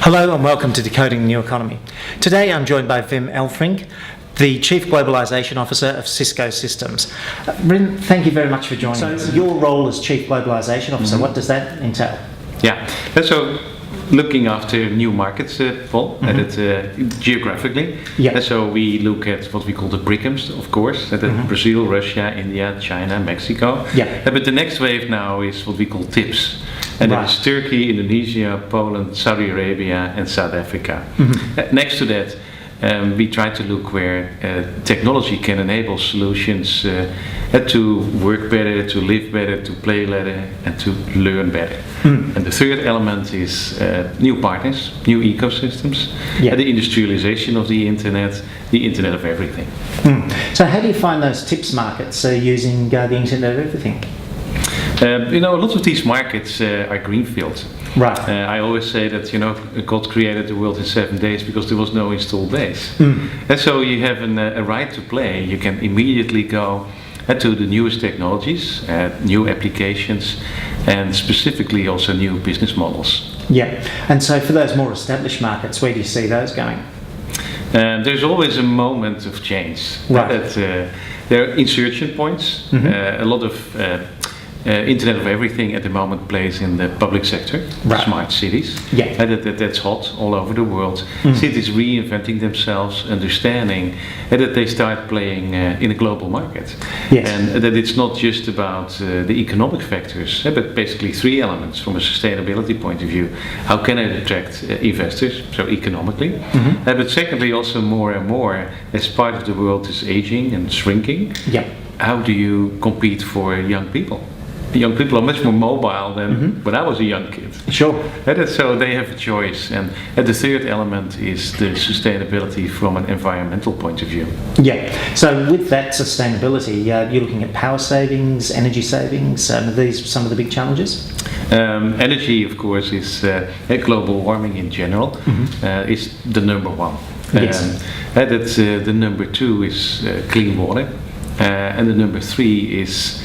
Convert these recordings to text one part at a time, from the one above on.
Hello and welcome to Decoding the New Economy. Today I'm joined by Wim Elfrink, the Chief Globalization Officer of Cisco Systems. Wim, thank you very much for joining us. Your role as Chief Globalization Officer, what does that entail? Yeah, so looking after new markets, Paul, geographically. Yeah. So we look at what we call the BRICMs, of course, Brazil, Russia, India, China, Mexico. Yeah. But the next wave now is what we call TIPS. And that is Turkey, Indonesia, Poland, Saudi Arabia and South Africa. Next to that, we try to look where technology can enable solutions to work better, to live better, to play better and to learn better. And the third element is new partners, new ecosystems, the industrialization of the Internet of everything. So how do you find those tips markets using the Internet of Everything? A lot of these markets are greenfield. Right. I always say that God created the world in 7 days because there was no installed base, and so you have a right to play. You can immediately go to the newest technologies, new applications, and specifically also new business models. Yeah, and so for those more established markets, where do you see those going? There's always a moment of change. Right. There are insertion points. A lot of Internet of Everything at the moment plays in the public sector, smart cities. Yeah. That's hot all over the world. Cities reinventing themselves, understanding that they start playing in a global market. Yes. And that it's not just about the economic factors, but basically three elements from a sustainability point of view. How can I attract investors, so economically? But secondly, also more and more, as part of the world is aging and shrinking, how do you compete for young people? Young people are much more mobile than when I was a young kid. Sure. So they have a choice. And the third element is the sustainability from an environmental point of view. Yeah. So with that sustainability, you're looking at power savings, energy savings. Are these some of the big challenges? Energy, of course, is global warming in general is the number one. Yes. The number two is clean water. And the number three is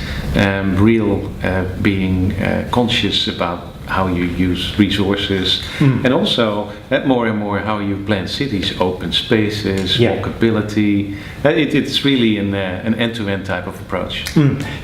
being conscious about how you use resources, and also more and more how you plan cities, open spaces, walkability. It's really an end-to-end type of approach.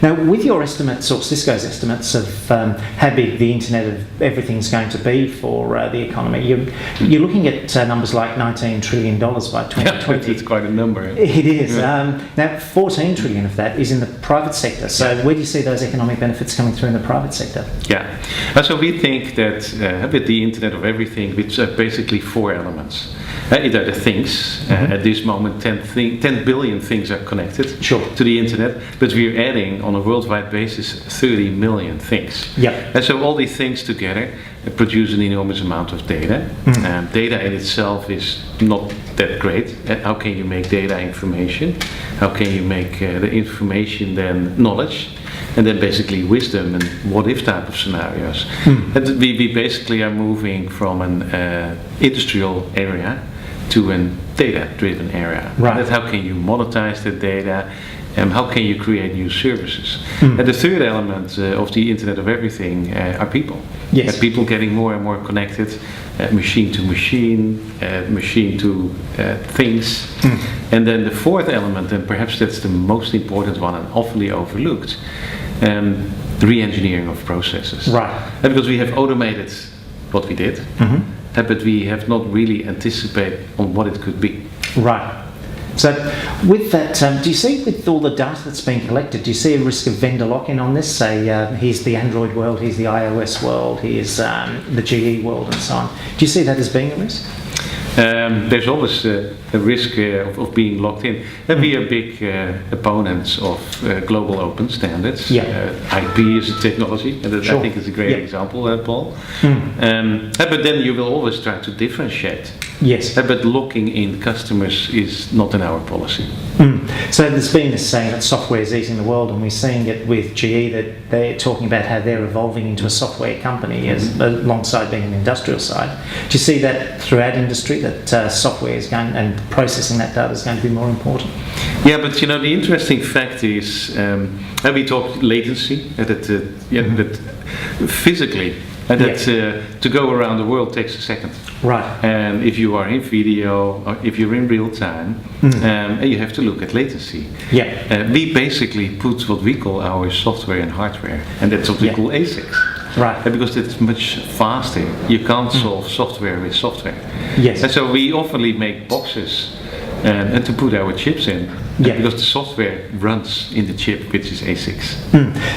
Now, with your estimates, or Cisco's estimates, of how big the Internet of Everything's going to be for the economy, you're looking at numbers like $19 trillion by 2020. It's quite a number. It is. Now, $14 trillion of that is in the private sector. So where do you see those economic benefits coming through in the private sector? Yeah. So we think that with the Internet of Everything, it's basically four elements. Either the things, at this moment 10 billion things are connected to the Internet, but we're adding on a worldwide basis 30 million things. And so all these things together produce an enormous amount of data. Data in itself is not that great. How can you make data information? How can you make the information then knowledge? And then basically wisdom and what-if type of scenarios. And we basically are moving from an industrial area to a data-driven area. Right. That's how can you monetize the data, and how can you create new services. And the third element of the Internet of Everything are people. Yes. People getting more and more connected, machine to machine, machine to things. And then the fourth element, and perhaps that's the most important one and often overlooked, the re-engineering of processes. Right. Because we have automated what we did, but we have not really anticipated on what it could be. Right. So with that, do you see with all the data that's being collected, do you see a risk of vendor lock-in on this? Say, here's the Android world, here's the iOS world, here's the GE world and so on. Do you see that as being a risk? There's always a risk of being locked in. And we are big opponents of global open standards. IP is a technology, and I think is a great example, Paul. But then you will always try to differentiate. Yes. But locking in customers is not in our policy. So there's been this saying that software is eating the world, and we're seeing it with GE that they're talking about how they're evolving into a software company alongside being an industrial side. Do you see that throughout industry, that software is going, and processing that data is going to be more important? Yeah, but the interesting fact is, we talked latency, that physically And that to go around the world takes a second. Right. And if you are in video, or if you're in real time, you have to look at latency. Yeah. We basically put what we call our software and hardware, and that's what we call ASICs. Right. Because it's much faster. You can't solve software with software. Yes. And so we oftenly make boxes and to put our chips in. Because the software runs in the chip, which is ASICs.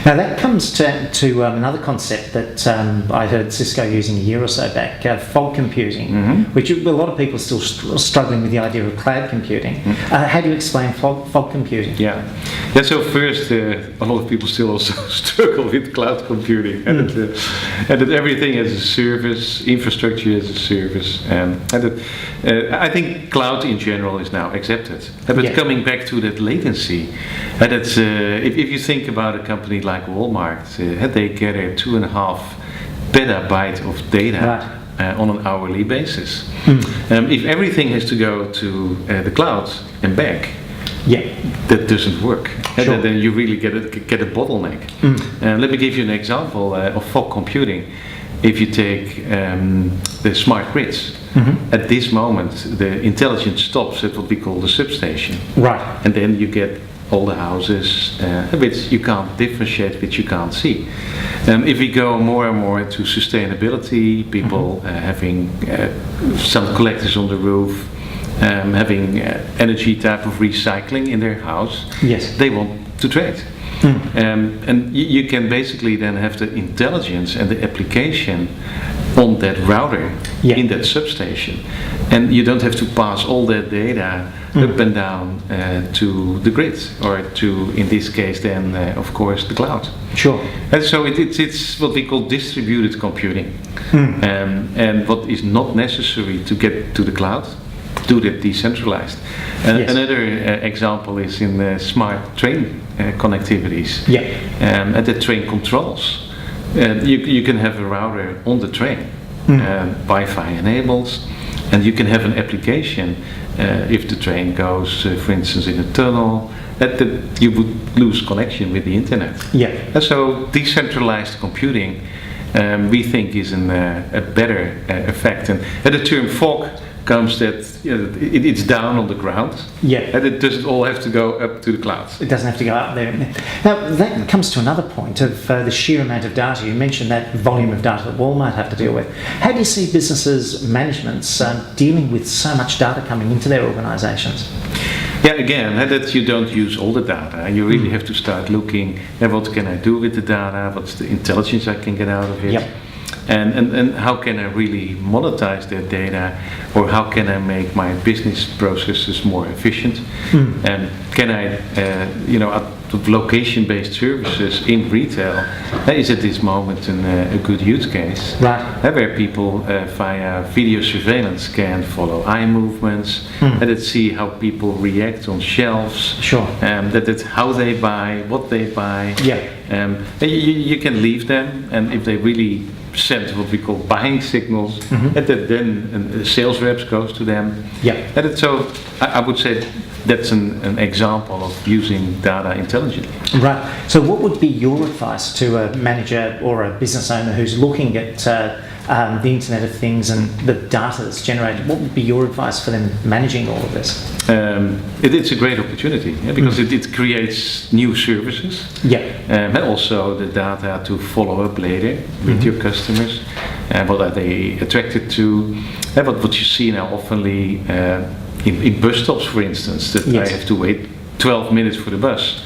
Now that comes to another concept that I heard Cisco using a year or so back, fog computing, which a lot of people are still struggling with the idea of cloud computing. How do you explain fog computing? Yeah, so first, a lot of people still also struggle with cloud computing, and that everything as a service, infrastructure as a service, and that, I think cloud in general is now accepted. But coming back to that latency, that's, if you think about a company like Walmart, they gather 2.5 petabyte of data on an hourly basis. If everything has to go to the cloud and back, that doesn't work. Sure. Then you really get a bottleneck. Let me give you an example of fog computing. If you take the smart grids, at this moment the intelligence stops at what we call the substation. Right. And then you get all the houses which you can't differentiate, which you can't see. If we go more and more to sustainability, people having some collectors on the roof, having energy type of recycling in their house, they want to trade. And you can basically then have the intelligence and the application on that router in that substation, and you don't have to pass all that data up and down to the grid, or to, in this case then of course, the cloud. Sure. And so it's what we call distributed computing, and what is not necessary to get to the cloud, do that decentralized. Another example is in smart train connectivities, and the train controls. You can have a router on the train, Wi-Fi enabled, and you can have an application if the train goes, for instance, in a tunnel, that you would lose connection with the internet. And so decentralized computing, we think, is a better effect. And the term fog comes that it's down on the ground, and it doesn't all have to go up to the clouds. It doesn't have to go up there. Now that comes to another point of the sheer amount of data. You mentioned that volume of data that Walmart have to deal with. How do you see businesses, managements dealing with so much data coming into their organisations? Again, that you don't use all the data. You really have to start looking at what can I do with the data, what's the intelligence I can get out of it. And how can I really monetize that data, or how can I make my business processes more efficient? And can I, location-based services in retail is at this moment a good use case, where people via video surveillance can follow eye movements, and see how people react on shelves, that's how they buy, what they buy. You can leave them, and if they really send what we call buying signals, and that then sales reps goes to them. And so I would say that's an example of using data intelligently. Right. So what would be your advice to a manager or a business owner who's looking at the Internet of Things and the data that's generated? What would be your advice for them managing all of this? It's a great opportunity, because it creates new services, and also the data to follow up later with your customers. What are they attracted to? What you see now oftenly in bus stops, for instance, that I have to wait 12 minutes for the bus.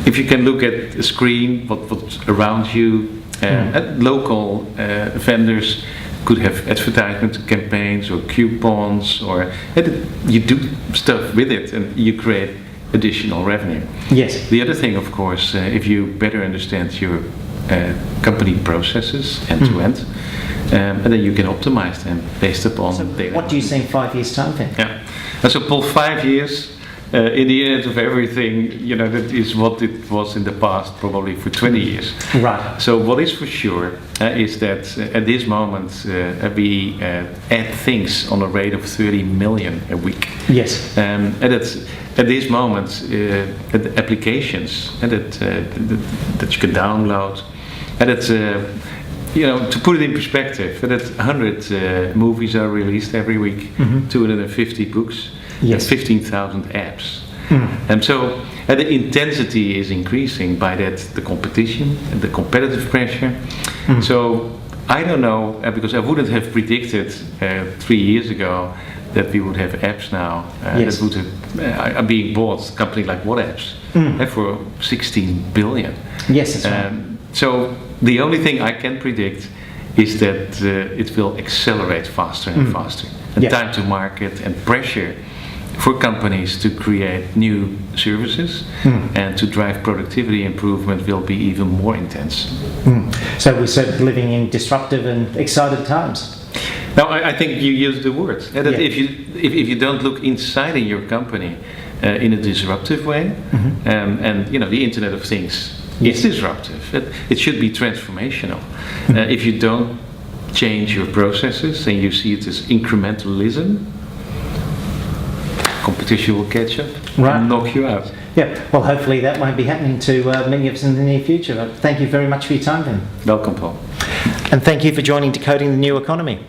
If you can look at a screen, what's around you, local vendors could have advertisement campaigns or coupons, or you do stuff with it and you create additional revenue. The other thing, of course, if you better understand your company processes end to end, and then you can optimize them based upon data. What do you see in 5 years' time then? And so Paul, 5 years, in the end of everything, that is what it was in the past, probably for 20 years. So what is for sure is that at this moment we add things on a rate of 30 million a week. And that's, at this moment, the applications that you can download, and to put it in perspective, that 100 movies are released every week, 250 books, and 15,000 apps. And so the intensity is increasing, by that the competition and the competitive pressure. So I don't know, because I wouldn't have predicted 3 years ago that we would have apps now that would have, are being bought, a company like What Apps, for 16 billion. Yes, that's right. So the only thing I can predict is that it will accelerate faster and faster. And time to market and pressure for companies to create new services and to drive productivity improvement will be even more intense. So we're certainly living in disruptive and excited times. Now, I think you used the word that if you don't look inside in your company in a disruptive way, and the Internet of Things is disruptive. It should be transformational. If you don't change your processes and you see it as incrementalism, competition will catch up and knock you out. Yeah, well, hopefully that won't be happening to many of us in the near future. Thank you very much for your time, then. Welcome, Paul. And thank you for joining Decoding the New Economy.